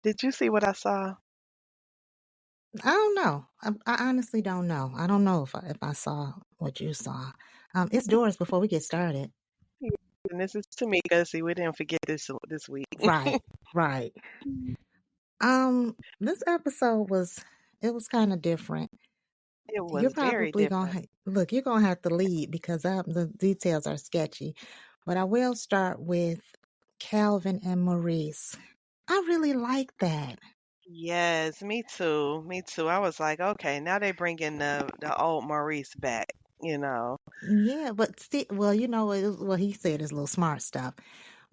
Did you see what I saw? I don't know. I honestly don't know. I don't know if I saw what you saw. It's Doris before we get started. Yeah, and this is Tamika. See, we didn't forget this week. Right, right. This episode was kind of different. It You're was very probably different. gonna look. You're gonna have to lead because the details are sketchy. But I will start with Kalvin and Maurice. I really like that. Yes, me too. Me too. I was like, okay, now they bringing the old Maurice back. You know. Yeah, but still, well, what he said is a little smart stuff.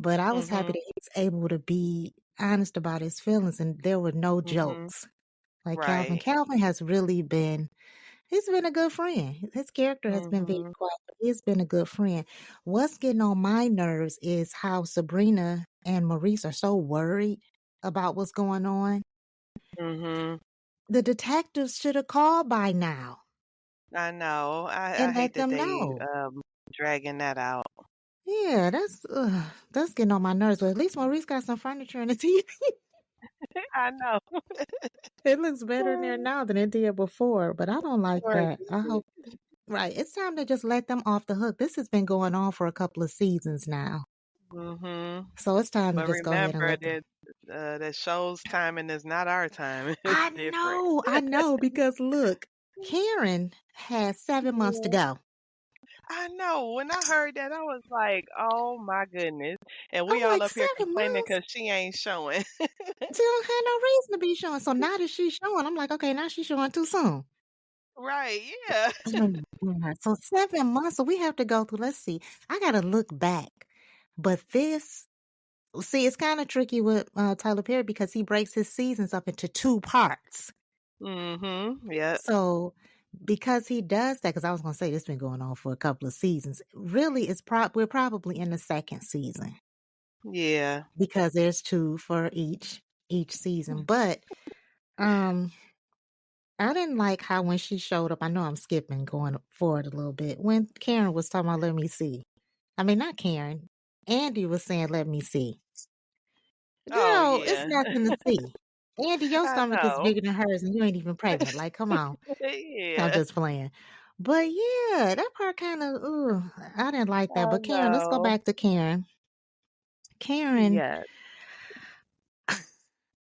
But I was happy Mhm. that he's able to be honest about his feelings, and there were no Mhm. jokes. Like Kalvin. Right. Kalvin has really been, he's been a good friend. His character has been very Mhm. quiet, but he's been a good friend. What's getting on my nerves is how Sabrina and Maurice are so worried about what's going on. Mhm. The detectives should have called by now I know. I and hate let that them they know. dragging that out. Yeah, that's getting on my nerves. But at least Maurice got some furniture in the TV. I know. It looks better in there now than it did before, but I don't like Right. that. I hope right. It's time to just let them off the hook. This has been going on for a couple of seasons now. Mhm. So it's time to But just go ahead and remember let them. that that show's timing is not our time. It's different. I know, because look, Karen has 7 months to Yeah. go. I know. When I heard that, I was like, "Oh my goodness!" And I'm we all like, up here 7 months? complaining because she ain't showing. She don't have no reason to be showing. So now that she's showing, I'm like, okay, now she's showing too soon. Right? Yeah. So 7 months. So we have to go through. Let's see. I gotta look back. But this, see, it's kind of tricky with Tyler Perry because he breaks his seasons up into two parts. Yeah. So because he does that, because I was gonna say this has been going on for a couple of seasons. Really, we're probably in the second season Yeah. because there's two for each season. But um, I didn't like how when she showed up. I know I'm skipping, going forward a little bit. When Karen was talking about let me see. I mean, not Karen. Andy was saying let me see. Oh Girl, it's yeah. nothing to see. Andy, your I stomach is know. bigger than hers, and you ain't even pregnant. Like, come on. I'm Yeah. just playing. But yeah, that part kind of, ooh, I didn't like that. I But Karen, let's go know. back to Karen. Karen, Yeah.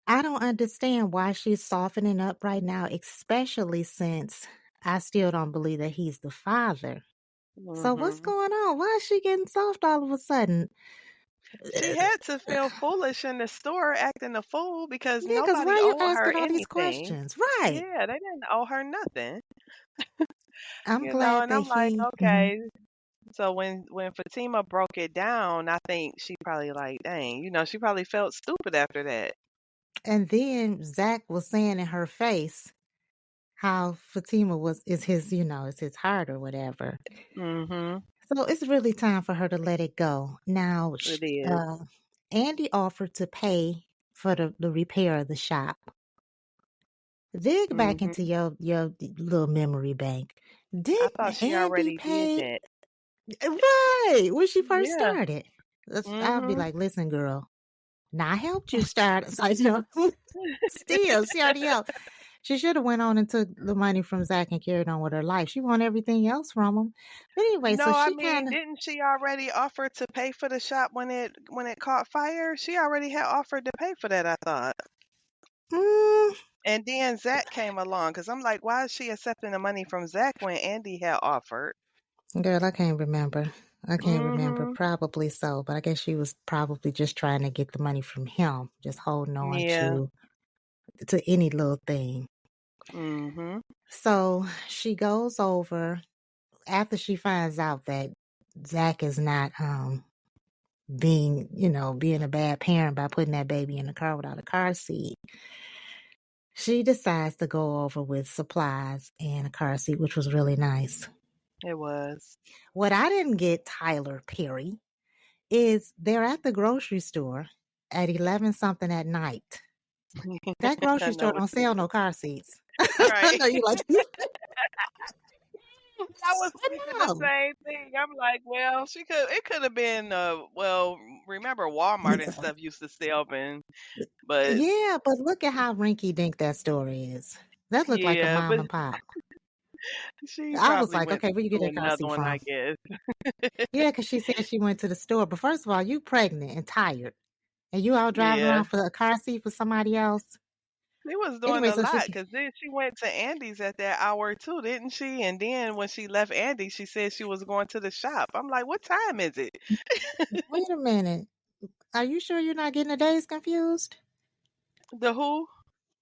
I don't understand why she's softening up right now, especially since I still don't believe that he's the father. So what's Mhm. going on? Why is she getting soft all of a sudden? She had to feel foolish in the store acting a fool because Yeah, because why nobody are you owed her asking all these anything. questions? Right. Yeah, they didn't owe her nothing. I'm glad And that I'm like, he. Mhm. okay. So when Fatima broke it down, I think she probably like, dang, she probably felt stupid after that. And then Zach was saying in her face how Fatima is his, is his heart or whatever. Mhm. So it's really time for her to let it go. Now, It is. uh, Andy offered to pay for the repair of the shop. Dig back Mhm. into your little memory bank. I Did thought she Andy already did pay? that. Right, when she first Yeah. started. I'll be Mhm. like, listen, girl, now I helped you start. So, still, she already helped. She should have went on and took the money from Zach and carried on with her life. She want everything else from him. But anyway, so No, I she mean, kind of, didn't she already offer to pay for the shop when it caught fire? She already had offered to pay for that, I thought. mm, And then Zach came along because I'm like, why is she accepting the money from Zach when Andy had offered? girl, I can't remember. I can't remember. Mhm. Probably so, but I guess she was probably just trying to get the money from him, just holding on Yeah. to any little thing. Mhm. So she goes over after she finds out that Zach is not being a bad parent by putting that baby in the car without a car seat. She decides to go over with supplies and a car seat, which was really nice. It was. What I didn't get, Tyler Perry, is they're at the grocery store at 11 something at night. That I grocery know store what don't you sell no mean. car seats. I Right. know you like I was I thinking the know. same thing. I'm like, well, it could have been well, remember Walmart and stuff used to sell them, but Yeah, but look at how rinky dink that story is. That looked like a yeah, mom but and pop. she I was probably like, went okay, where you get to that car another seat one, I from? guess. Yeah, because she said she went to the store. But first of all, you pregnant and tired, and you out driving Yeah. around for a car seat for somebody else. She was doing Anyway, a so lot because then she went to Andy's at that hour too, didn't she? And then when she left Andy, she said she was going to the shop. I'm like, what time is it? wait a minute. Are you sure you're not getting the days confused? The who?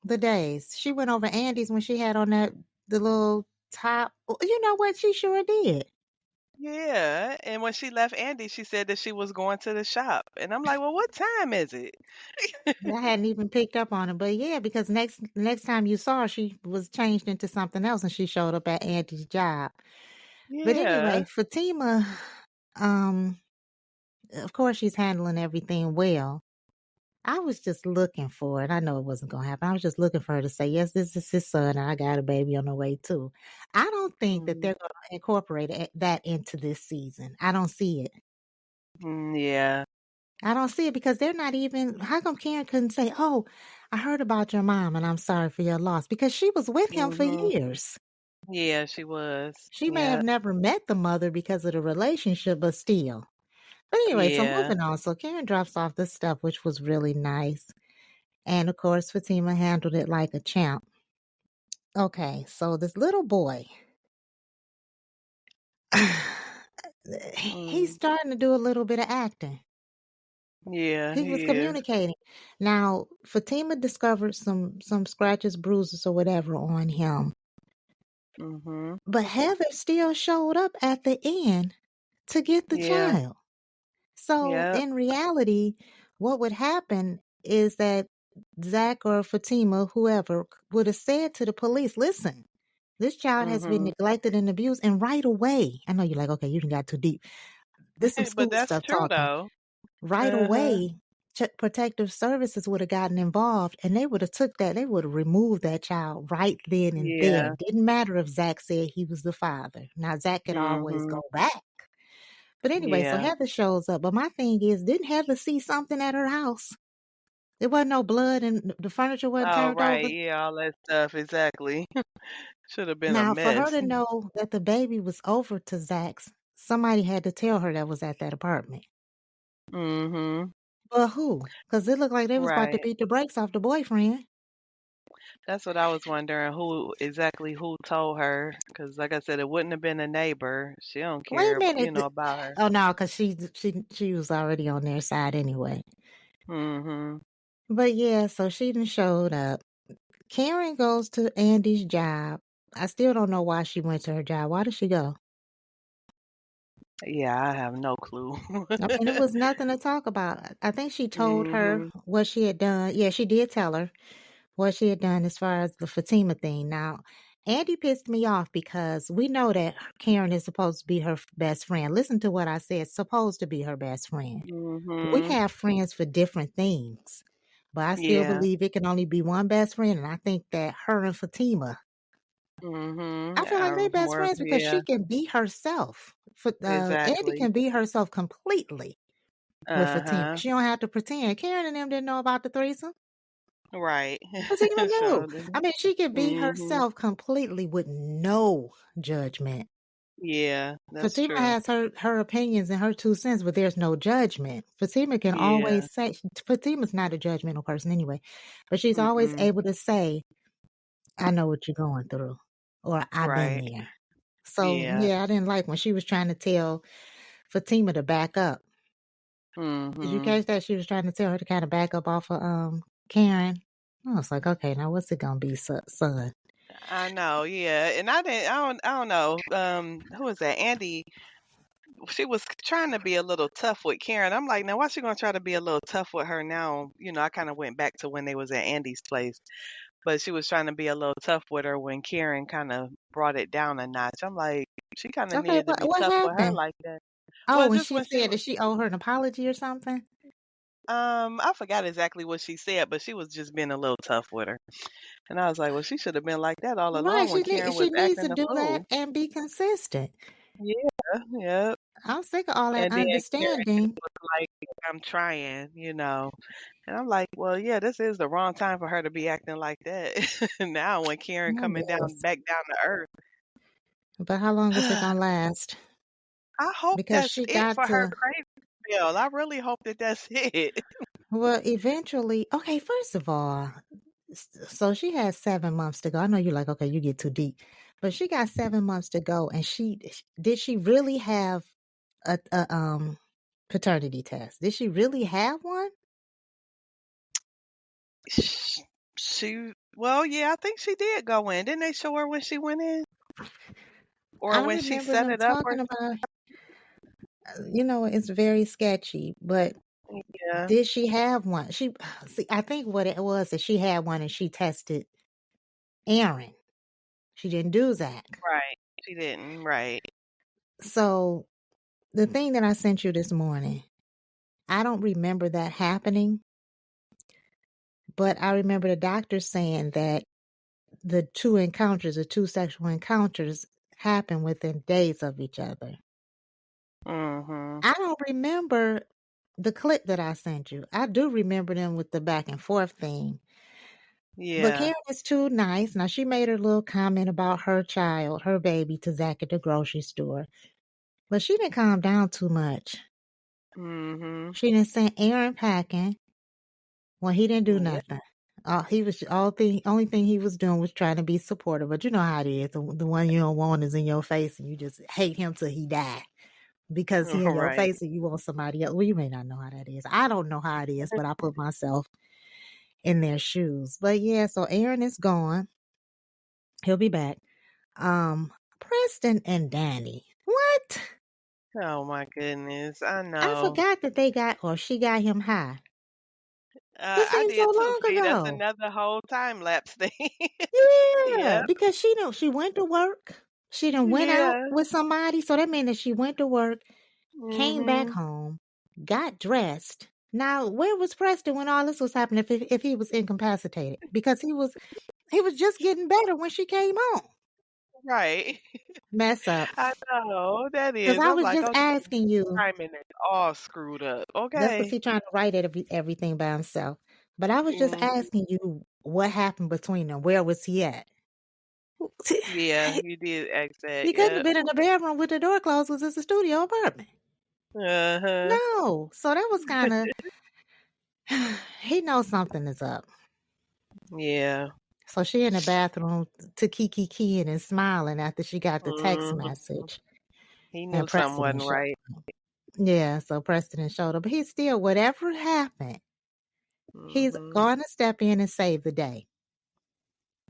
The days. She went over Andy's when she had on the little top. You know what? She sure did. Yeah. And when she left Andy, she said that she was going to the shop. And I'm like, well, what time is it? I hadn't even picked up on it, but yeah, because next time you saw her, she was changed into something else, and she showed up at Auntie's job. But Yeah. anyway, Fatima, um, of course, she's handling everything well. I was just looking for it. I know it wasn't gonna happen. I was just looking for her to say, "Yes, this is his son, and I got a baby on the way too." I don't think that Mm, they're gonna incorporate that into this season. I don't see it. yeah. I don't see it because they're not even. How come Karen couldn't say, "Oh, I heard about your mom and I'm sorry for your loss," because she was with him for Mhm. years. Yeah, she was. She may Yeah. have never met the mother because of the relationship, but still. But anyway, so Yeah. moving on. So Karen drops off this stuff, which was really nice. And of course, Fatima handled it like a champ. Okay, so this little boy, he's Mm. starting to do a little bit of acting. Yeah, He was he is. communicating. Now, Fatima discovered some scratches, bruises, or whatever on him. Mhm. But Heather still showed up at the end to get the Yeah. child. So Yep. in reality, what would happen is that Zach or Fatima, whoever, would have said to the police, listen, this child has been Mhm. neglected and abused. And right away, I know you're like, okay, you done got too deep. This some But school that's stuff true talking. though. Right Uh-huh. away, protective services would have gotten involved and they would have took that, they would have removed that child right then and there. Yeah. Didn't matter if Zach said he was the father. Now Zach could always Mhm. go back. But anyway, so Yeah. Heather shows up. But my thing is, didn't Heather see something at her house? There wasn't no blood and the furniture wasn't Oh, turned right. over. Yeah, all that stuff. Exactly. Should have been a Now, for her mess. to know that the baby was over to Zach's, somebody had to tell her that was at that apartment. Mhm. But who? Because it looked like they was about to Right. beat the brakes off the boyfriend. That's what I was wondering, who told her? Because like I said, it wouldn't have been a neighbor. She don't Wait a care, minute. about her. Oh no, because she was already on their side anyway. Mhm. But yeah, so she done showed up. Karen goes to Andy's job. I still don't know why she went to her job. Why did she go? Yeah, I have no clue. I mean, it was nothing to talk about. I think she told her Mhm. what she had done. Yeah, she did tell her what she had done as far as the Fatima thing. Now, Andy pissed me off because we know that Karen is supposed to be her best friend. Listen to what I said, supposed to be her best friend. We Mhm. have friends for different things, but I still Yeah. believe it can only be one best friend. And I think that her and Fatima, Mhm. I feel like they're best friends because Yeah. she can be herself. Andy Exactly. can be herself completely with Fatima. Uh-huh. She don't have to pretend. Karen and them didn't know about the threesome. Right. Fatima knew. Surely. I mean, she could be Mhm. herself completely with no judgment. Yeah, that's Fatima true. has her opinions and her 2 cents, but there's no judgment. Fatima can Yeah. always say, Fatima's not a judgmental person anyway, but she's always Mm-mm. able to say, I know what you're going through, or I've been Right. there. So, Yeah. yeah, I didn't like when she was trying to tell Fatima to back up. Did you Mhm. catch that? She was trying to tell her to kind of back up off of Karen. I was like, okay, now what's it gonna be, son? I know, yeah. And I don't know. Who was that? Andy, she was trying to be a little tough with Karen. I'm like, now why she gonna try to be a little tough with her now? I kind of went back to when they was at Andy's place. But she was trying to be a little tough with her when Karen kind of brought it down a notch. I'm like, she kind of Okay, needed to what be what tough with her happened? like that. Oh, Well, when just she when she said that she owed her an apology or something? I forgot exactly what she said, but she was just being a little tough with her. And I was like, well, she should have been like that all Right. along when Karen was She needs acting to a do that fool. and be consistent. Yeah, yeah. I'm sick of all that And then Karen understanding. was like, I'm trying, And I'm like, well, yeah, this is the wrong time for her to be acting like that. Now when Karen I coming guess. back down to earth. But how long is it gonna last? I hope Because that's she it got for her to, crazy spell. I really hope that that's it. well, eventually, okay, first of all, so she has 7 months to go. I know you're like, okay, you get too deep, but she got 7 months to go. And did she really have a paternity test? Did she really have one? Well, yeah, I think she did go in. Didn't they show her when she went in or I when she remember set them it up or talking about, it's very sketchy, but yeah, did she have one? See, I think what it was is she had one and she tested Aaron. She didn't do Zach. right. She didn't, right. So the thing that I sent you this morning, I don't remember that happening, but I remember the doctor saying that the two sexual encounters, happen within days of each other. Mhm. I don't remember the clip that I sent you. I do remember them with the back and forth thing. But Yeah. Karen is too nice. Now, she made her little comment about her child, her baby, to Zach at the grocery store. But she didn't calm down too much. Mhm. She didn't send Aaron packing when he didn't do Yeah. nothing. Only thing he was doing was trying to be supportive. But you know how it is. The one you don't want is in your face, and you just hate him till he die because he in your Right. face, and you want somebody else. Well, you may not know how that is. I don't know how it is, but I put myself in their shoes. But yeah, so Aaron is gone. He'll be back. Preston and Danni. What? Oh my goodness. I I know. forgot that she got him high. It I seems so did too. long See, that's ago. another whole time lapse thing. Yeah, Yep. because she went to work. She done went out Yeah. with somebody, so that means that she went to work, came back Mhm. home, got dressed. Now, where was Preston when all this was happening? If he was incapacitated, because he was just getting better when she came home. Right. Mess up. I know. That Because is. I I'm was like, just okay, asking you. timing is all screwed up. That's because Okay. he trying to write everything by himself. But I was just Mhm. asking you what happened between them. Where was he at? Yeah, you did ask that. He couldn't have Yep. been in the bedroom with the door closed because it's a studio apartment. Uh-huh. No. So that was kind of, he knows something is up. Yeah. So she in the bathroom to keying and smiling after she got the text Mhm. message. He knew And something Preston wasn't showed right. up. Yeah, so Preston showed up. But he still, whatever happened, he's Mhm. going to step in and save the day.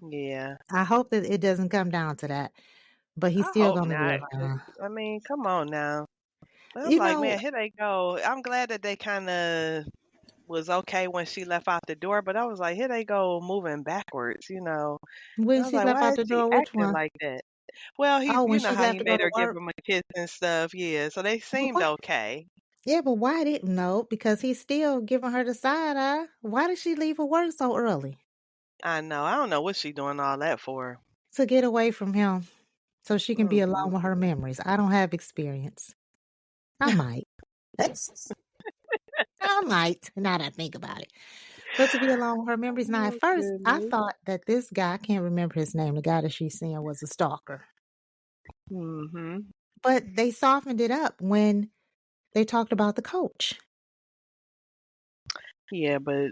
Yeah. I hope that it doesn't come down to that. But he's I still hope going to be not. 'Cause, around. I mean, come on now. But I'm You like, know, man, here they go. I'm glad that they kind of was okay when she left out the door, but I was like, here they go moving backwards. And when I was she like, left why out is the she door, which acting one? like that? Well, Oh, when you know she how he left to go made to her give work. him a kiss and stuff. Yeah, so they But seemed why? okay. Yeah, but why didn't know? Because he's still giving her the side eye. Why did she leave for work so early? I know. I don't know what she doing all that for. To get away from him so she can be alone Mm-mm. with her memories. I don't have experience. I might. I might, now that I think about it. But to be alone with her memories. Now, at Oh first, I goodness. thought that this guy, I can't remember his name, the guy that she's seeing was a stalker. Mhm. But they softened it up when they talked about the coach. Yeah, but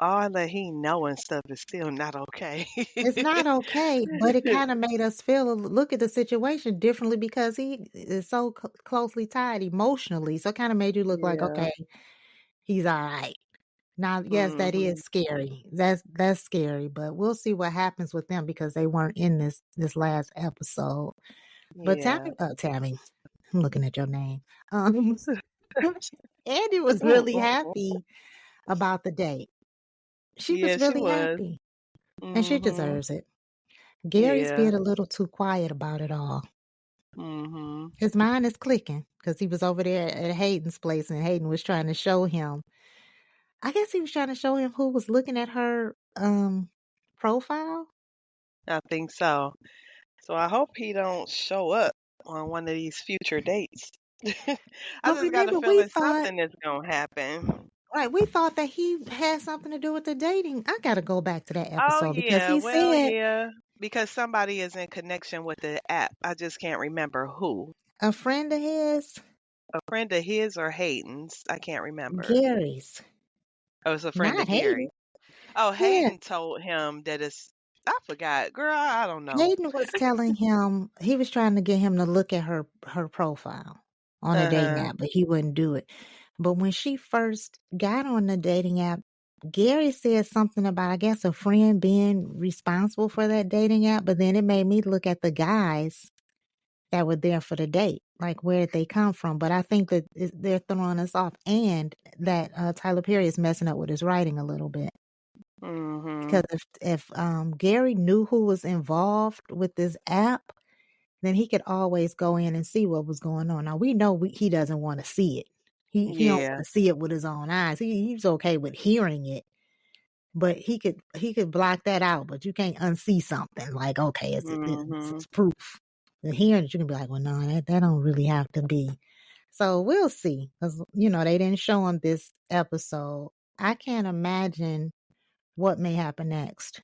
all that he know and stuff is still not okay. It's not okay, but it kind of made us look at the situation differently because he is so closely tied emotionally. So it kind of made you look like, Yeah. okay, he's all right. Now, yes, that Mhm. is scary. That's scary, but we'll see what happens with them because they weren't in this last episode. But Yeah. Tammy, I'm looking at your name. Um, Andy was really happy about the date. She was Yeah, she really was. happy, and she Mhm. deserves it. Gary's Yeah. being a little too quiet about it all. Mhm. His mind is clicking because he was over there at Hayden's place and Hayden was trying to show him I guess he was trying to show him who was looking at her profile. I think so. So I hope he don't show up on one of these future dates. I But just got a remember, we feeling thought, something is gonna happen. right, we thought that he had something to do with the dating. I got to go back to that Oh episode because yeah, he well said yeah, because somebody is in connection with the app. I just can't remember who. a friend of his, A friend of his or Hayden's. I can't remember. Gary's, Oh, it's a friend not of Hayden. Gary. Oh, Yeah, Hayden told him that it's. I forgot, girl. I don't know. Hayden was telling him he was trying to get him to look at her profile on a dating Uh-huh. app, but he wouldn't do it. But when she first got on the dating app, Gary said something about, I guess, a friend being responsible for that dating app. But then it made me look at the guys that were there for the date, like where did they come from? But I think that they're throwing us off, and that Tyler Perry is messing up with his writing a little bit. Mm-hmm. Because if Gary knew who was involved with this app, then he could always go in and see what was going on. Now we know he doesn't want to see it. He don't want Yeah. to see it with his own eyes. He's okay with hearing it, but he could block that out. But you can't unsee something like, okay, Mm-hmm. it's proof. The hearing it, you can be like, well, no, that don't really have to be. So we'll see, because they didn't show him this episode. I can't imagine what may happen next.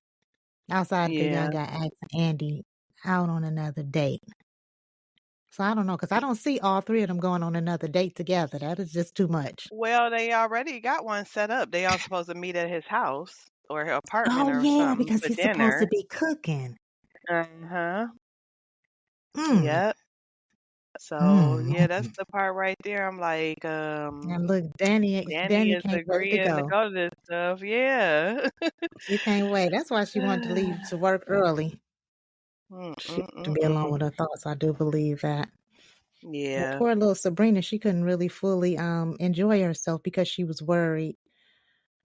Outside the young Yeah. guy asking Andy out on another date. So I don't know, because I don't see all three of them going on another date together. That is just too much. Well, they already got one set up. They all supposed to meet at his house or her apartment Oh or yeah, something because for he's supposed to dinner. be cooking. Uh-huh. Mm. Yep. So Mm. yeah, that's the part right there. I'm like, And look, Danny Danny Danny is can't wait to agreeing to go. go to this stuff. Yeah. She can't wait. That's why she wanted to leave to work early. She wanted to be alone Mm-mm-mm-mm. with her thoughts. I do believe that. But Yeah. poor little Sabrina, she couldn't really fully enjoy herself because she was worried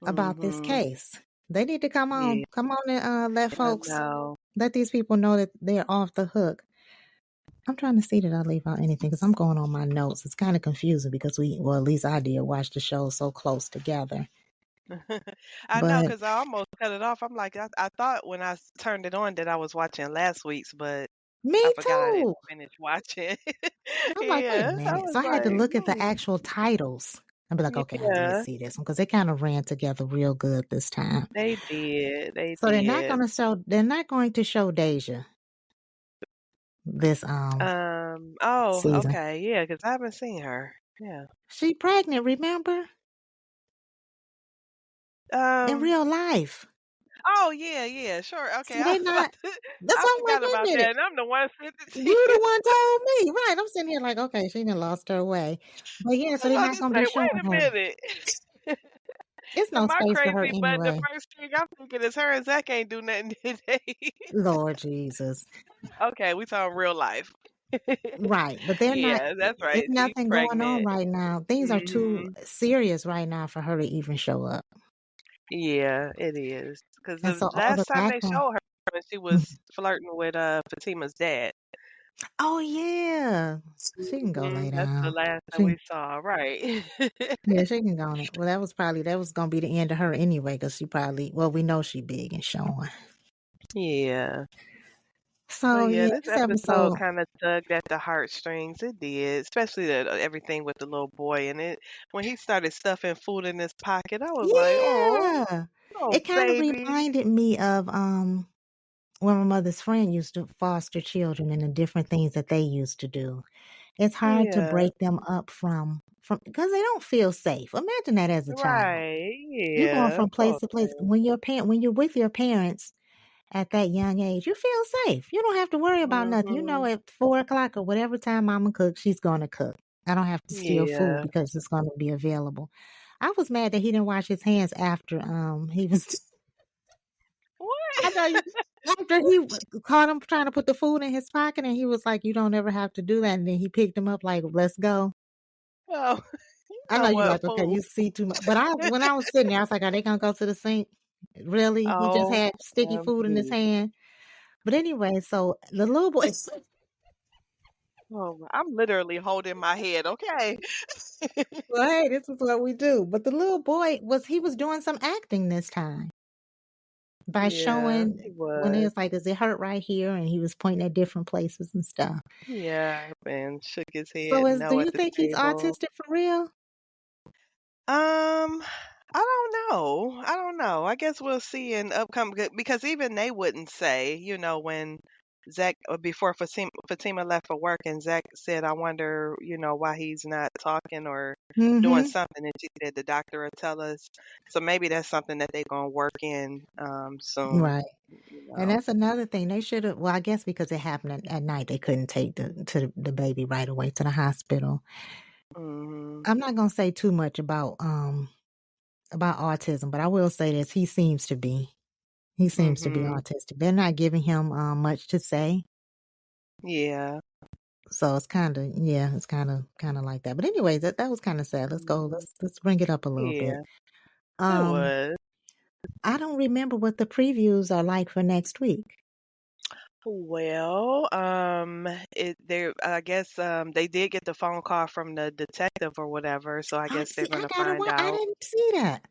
about this Mm-hmm. case. They need to come Yeah, on and I know. let these people know that they're off the hook. I'm trying to see that I leave out anything because I'm going on my notes. It's kind of confusing because at least I did watch the show so close together. I know, But because I almost cut it off. I'm like, I thought when I turned it on that I was watching last week's, but I me forgot I didn't too. finish watching. I'm like, wait a Yeah, I minute. was So I had to like, look at the actual titles and be like, okay, I did yeah, see this one because they kind of ran together real good this time. they did. They So did. they're not going to show Deja this Oh, season. okay, yeah, because I haven't seen her. Yeah. She pregnant, remember? In Um. real life. Oh, yeah, yeah, sure. Okay, So I they was about not to, that's I why I'm like, forgot wait about a that, minute. and I'm the one sent it to You you. the one told me. Right. I'm sitting here like, okay, she done lost her way. But yeah, so I'm they're about not to gonna be say, showing wait a her. minute. It's In no my space for her crazy button, the anyway. first thing I'm thinking is her and Zach ain't do nothing today. Lord Jesus. Okay, we talking real life. Right. But they're not Yeah, that's it's right. She's nothing going on pregnant. right now. Things are too Hmm. serious right now for her to even show up. Yeah, it is. Because And the so all the last time they background. showed her, when she was flirting with Fatima's dad. Oh yeah. She can go lay That's the down. last that She we saw, right? Yeah, she can go on it. Well, that was gonna be the end of her anyway, because we know she big and showing. Yeah. But So yeah, yeah, this this episode episode, kind of tugged at the heartstrings. It did, especially everything with the little boy and it. When he started stuffing food in his pocket, I was like, "Oh, yeah, oh, it kind of baby." reminded me of when my mother's friend used to foster children and the different things that they used to do. It's hard to Yeah. break them up from because they don't feel safe. Imagine that as a child. Right. You're going Yeah. from place Poor to place thing. when you're with your parents at that young age, you feel safe. You don't have to worry about nothing. You know, Mhm. at 4 o'clock or whatever time mama cooks, she's going to cook. I don't have to steal food Yeah. because it's going to be available. I was mad that he didn't wash his hands after he was. I What? know you. After caught him trying to put the food in his pocket, and he was like, "You don't ever have to do that." And then he picked him up like, "Let's go." Oh, you I know know you what, like, okay, fool? you see too much. But when I was sitting there, I was like, "Are they gonna go to the sink?" Really? He just Oh, had sticky food in his OMG. hand. But anyway, so the little boy. Oh, I'm literally holding my head, okay? Well, hey, this is what we do. But the little boy was doing some acting this time by Yeah, he showing when he was. was like, "Does it hurt right here?" And he was pointing at different places and stuff. Yeah, and shook his So, head do no at you the think he's table. autistic for real? Um, I don't know. I don't know. I guess we'll see in upcoming because even they wouldn't say, when Zach before Fatima left for work and Zach said, "I wonder, why he's not talking or doing Mm-hmm. something." And she said the doctor will tell us. So maybe that's something that they're gonna work in soon. Right. You And know. that's another thing. They should have, well, I guess because it happened at night, they couldn't take the baby right away to the hospital. Mhm. I'm not gonna say too much about autism, but I will say this: he seems to be Mhm. autistic. They're not giving him much to say, Yeah. so it's kind of like that. But anyway, that was kind of sad. Let's go. Mhm. Let's bring it up a little bit. Yeah. It Um, was. I don't remember what the previews are like for next week. Well, I guess they did get the phone call from the detective or whatever, so I I guess they're see. I gonna gotta. find I out. didn't see that.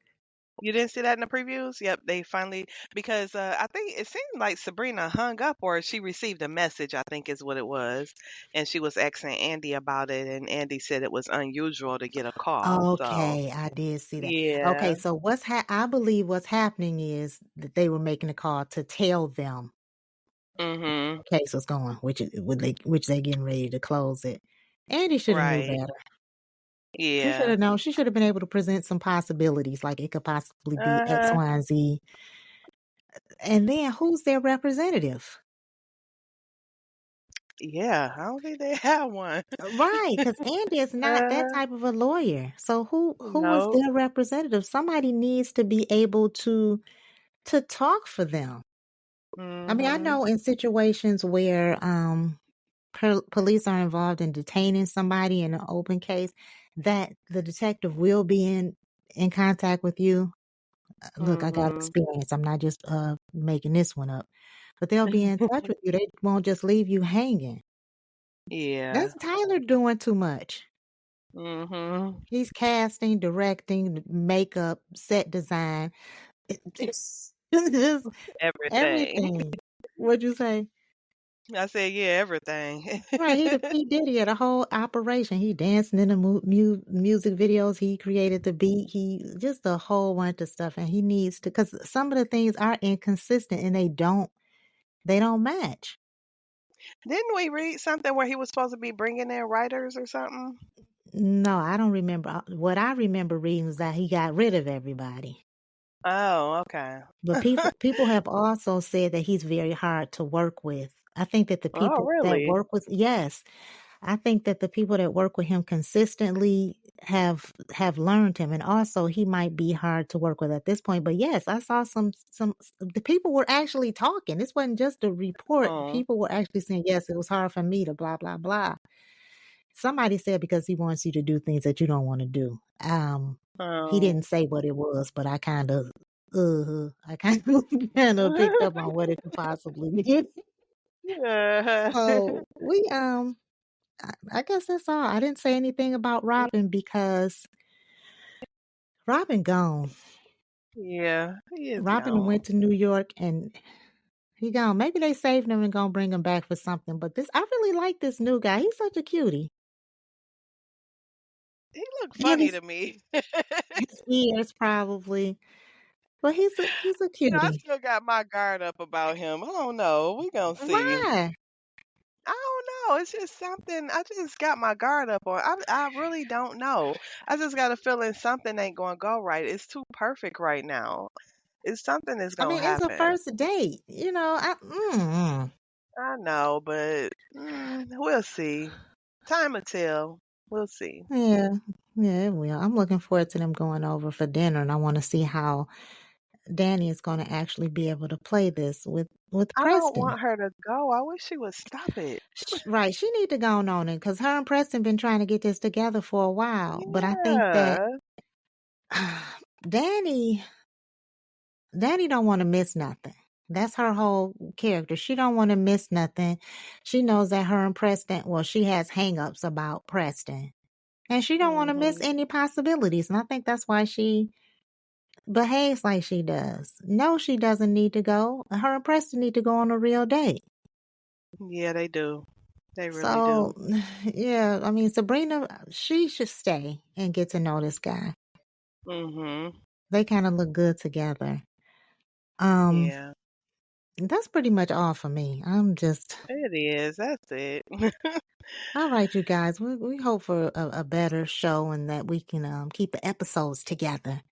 You didn't see that in the previews? Yep, they finally because I think it seemed like Sabrina hung up or she received a message, I think is what it was, and she was asking Andy about it, and Andy said it was unusual to get a call. So Okay, I did see that. yeah. Okay, so I believe what's happening is that they were making a call to tell them Mhm. the case was going, which they getting ready to close it. Andy should have knew Right. better. She should Yeah. have known. She should have been able to present some possibilities, like it could possibly be X, Uh-huh. Y, and Z. And then who's their representative? Yeah, I don't think they have one. Right, because Andy is not that Uh-huh. type of a lawyer. So who is No. their representative? Somebody needs to be able to talk for them. I mean, I Mhm. know in situations where police are involved in detaining somebody in an open case, that the detective will be in contact with you. Look, I got Mhm. experience. I'm not just making this one up. But they'll be in touch with you. They won't just leave you hanging. Yeah. That's Tyler doing too much. Mhm. He's casting, directing, makeup, set design. Just Everything. everything. What'd you say? I said, yeah, everything. Right, he the P Diddy of the whole operation. He dancing in the music videos. He created the beat. He just a whole bunch of stuff, and he needs to because some of the things are inconsistent and they don't match. Didn't we read something where he was supposed to be bringing in writers or something? No, I don't remember. What I remember reading is that he got rid of everybody. Oh, okay. But people have also said that he's very hard to work with. I think that the Oh, people that really? work with yes, I think that the people that work with him consistently have learned him, and also he might be hard to work with at this point. But yes, I saw some the people were actually talking. This wasn't just a report. Oh, People were actually saying, yes, it was hard for me to blah blah blah. Somebody said because he wants you to do things that you don't want to do. He oh. didn't say what it was, but I kind of kind of picked up on what it could possibly be. Yeah. So I guess that's all. I didn't say anything about Robin because Robin gone. Yeah, he is Robin gone. went to New York and he gone. Maybe they saved him and gonna bring him back for something. But I really like this new guy. He's such a cutie. He looked And funny to me. his ears probably. But he's a I cutie. still got my guard up about him. I don't know. We gonna see. Why? I don't know. It's just something. I just got my guard up on. I really don't know. I just got a feeling something ain't gonna go right. It's too perfect right now. It's something that's I gonna mean, it's a happen. first date. I know, but we'll see. Time will tell. We'll see. Yeah, yeah, it will. I'm looking forward to them going over for dinner, and I want to see how Danny is going to actually be able to play this with I don't Preston. want her to go. I wish she would stop it. Right, she need to go on it because her and Preston been trying to get this together for a while. But I think that Yeah. Danny, Danny don't want to miss nothing. That's her whole character. She don't want to miss nothing. She knows that her and Preston, well, she has hang-ups about Preston. And she don't want to miss Mhm. any possibilities. And I think that's why she behaves like she does. No, she doesn't need to go. Her and Preston need to go on a real date. Yeah, they do. They really do. So, yeah, I mean, Sabrina, she should stay and get to know this guy. Mhm. They kind of look good together. Um, Yeah. that's pretty much all for me. I'm just It is. That's it. all right, you guys. We hope for a better show and that we can keep the episodes together.